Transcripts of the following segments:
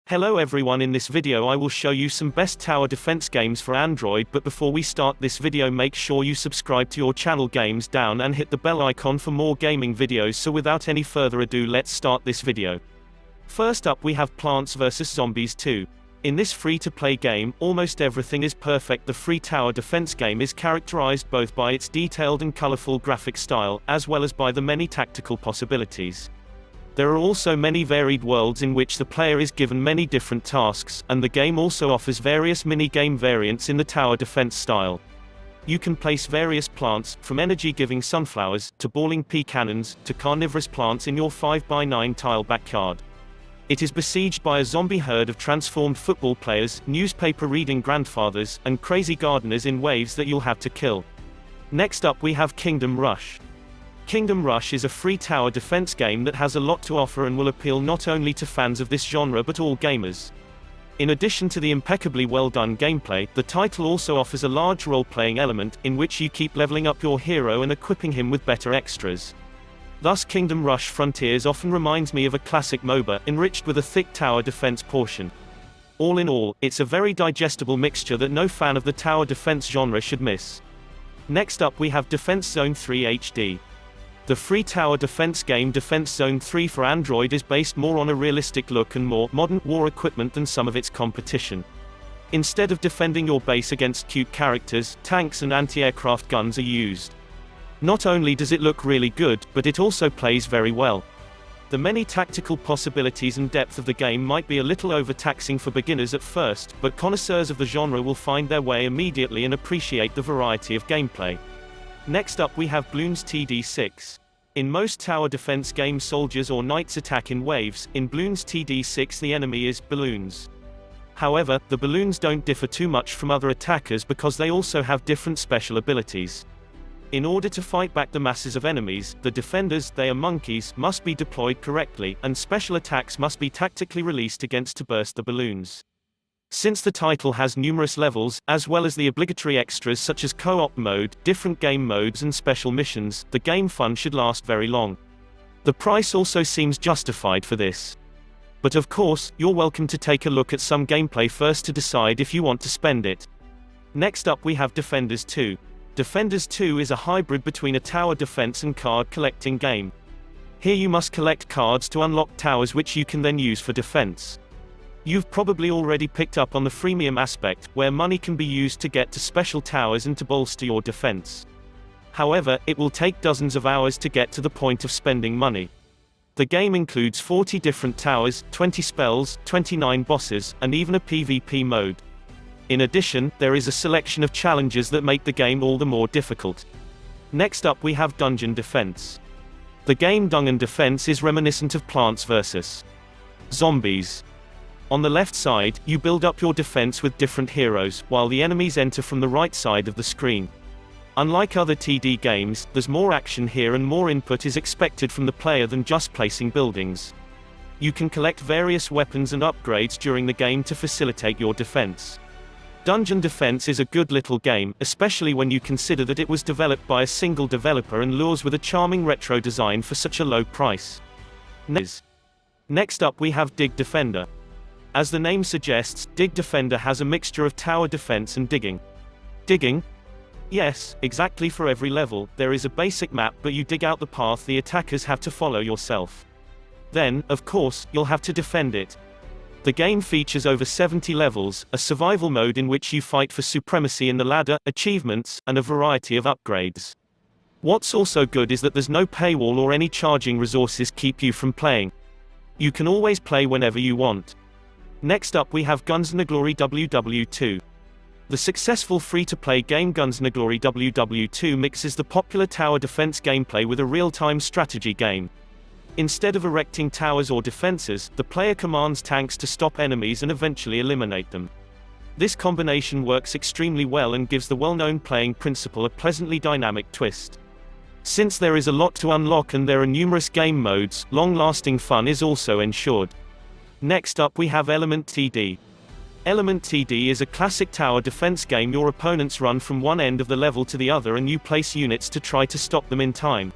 Hello everyone, in this video I will show you some best tower defense games for Android, but before we start this video make sure you subscribe to your channel Games Down and hit the bell icon for more gaming videos. So without any further ado, let's start this video. First up we have Plants vs Zombies 2. In this free-to-play game, almost everything is perfect. The free tower defense game is characterized both by its detailed and colorful graphic style, as well as by the many tactical possibilities. There are also many varied worlds in which the player is given many different tasks, and the game also offers various mini-game variants in the tower defense style. You can place various plants, from energy-giving sunflowers, to balling pea cannons, to carnivorous plants in your 5x9 tile backyard. It is besieged by a zombie herd of transformed football players, newspaper-reading grandfathers, and crazy gardeners in waves that you'll have to kill. Next up we have Kingdom Rush. Kingdom Rush is a free tower defense game that has a lot to offer and will appeal not only to fans of this genre but all gamers. In addition to the impeccably well-done gameplay, the title also offers a large role-playing element, in which you keep leveling up your hero and equipping him with better extras. Thus Kingdom Rush Frontiers often reminds me of a classic MOBA, enriched with a thick tower defense portion. All in all, it's a very digestible mixture that no fan of the tower defense genre should miss. Next up we have Defense Zone 3 HD. The free tower defense game Defense Zone 3 for Android is based more on a realistic look and more modern war equipment than some of its competition. Instead of defending your base against cute characters, tanks and anti-aircraft guns are used. Not only does it look really good, but it also plays very well. The many tactical possibilities and depth of the game might be a little overtaxing for beginners at first, but connoisseurs of the genre will find their way immediately and appreciate the variety of gameplay. Next up we have Bloons TD6. In most tower defense games soldiers or knights attack in waves. In Bloons TD6 the enemy is balloons. However, the balloons don't differ too much from other attackers because they also have different special abilities. In order to fight back the masses of enemies, the defenders, they are monkeys, must be deployed correctly, and special attacks must be tactically released against to burst the balloons. Since the title has numerous levels, as well as the obligatory extras such as co-op mode, different game modes and special missions, the game fun should last very long. The price also seems justified for this. But of course, you're welcome to take a look at some gameplay first to decide if you want to spend it. Next up we have Defenders 2. Defenders 2 is a hybrid between a tower defense and card collecting game. Here you must collect cards to unlock towers which you can then use for defense. You've probably already picked up on the freemium aspect, where money can be used to get to special towers and to bolster your defense. However, it will take dozens of hours to get to the point of spending money. The game includes 40 different towers, 20 spells, 29 bosses, and even a PvP mode. In addition, there is a selection of challenges that make the game all the more difficult. Next up we have Dungeon Defense. The game Dungeon Defense is reminiscent of Plants vs. Zombies. On the left side, you build up your defense with different heroes, while the enemies enter from the right side of the screen. Unlike other TD games, there's more action here and more input is expected from the player than just placing buildings. You can collect various weapons and upgrades during the game to facilitate your defense. Dungeon Defense is a good little game, especially when you consider that it was developed by a single developer and lures with a charming retro design for such a low price. Next up we have Dig Defender. As the name suggests, Dig Defender has a mixture of tower defense and digging. Digging? Yes, exactly. For every level, there is a basic map, but you dig out the path the attackers have to follow yourself. Then, of course, you'll have to defend it. The game features over 70 levels, a survival mode in which you fight for supremacy in the ladder, achievements, and a variety of upgrades. What's also good is that there's no paywall or any charging resources keep you from playing. You can always play whenever you want. Next up we have Guns N' Glory WW2. The successful free-to-play game Guns N' Glory WW2 mixes the popular tower defense gameplay with a real-time strategy game. Instead of erecting towers or defenses, the player commands tanks to stop enemies and eventually eliminate them. This combination works extremely well and gives the well-known playing principle a pleasantly dynamic twist. Since there is a lot to unlock and there are numerous game modes, long-lasting fun is also ensured. Next up we have Element TD. Element TD is a classic tower defense game. Your opponents run from one end of the level to the other and you place units to try to stop them in time.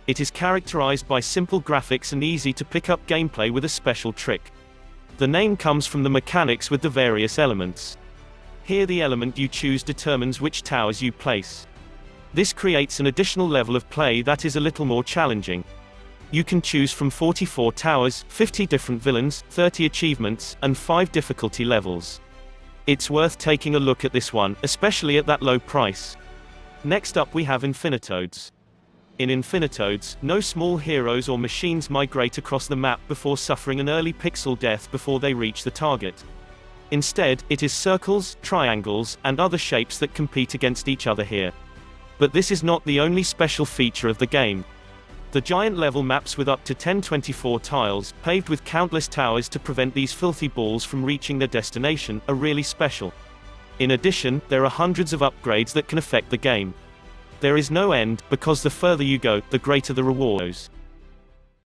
It is characterized by simple graphics and easy to pick up gameplay with a special trick. The name comes from the mechanics with the various elements. Here the element you choose determines which towers you place. This creates an additional level of play that is a little more challenging. You can choose from 44 towers, 50 different villains, 30 achievements, and 5 difficulty levels. It's worth taking a look at this one, especially at that low price. Next up we have Infinitoads. In Infinitoads, no small heroes or machines migrate across the map before suffering an early pixel death before they reach the target. Instead, it is circles, triangles, and other shapes that compete against each other here. But this is not the only special feature of the game. The giant level maps with up to 1024 tiles, paved with countless towers to prevent these filthy balls from reaching their destination, are really special. In addition, there are hundreds of upgrades that can affect the game. There is no end, because the further you go, the greater the rewards.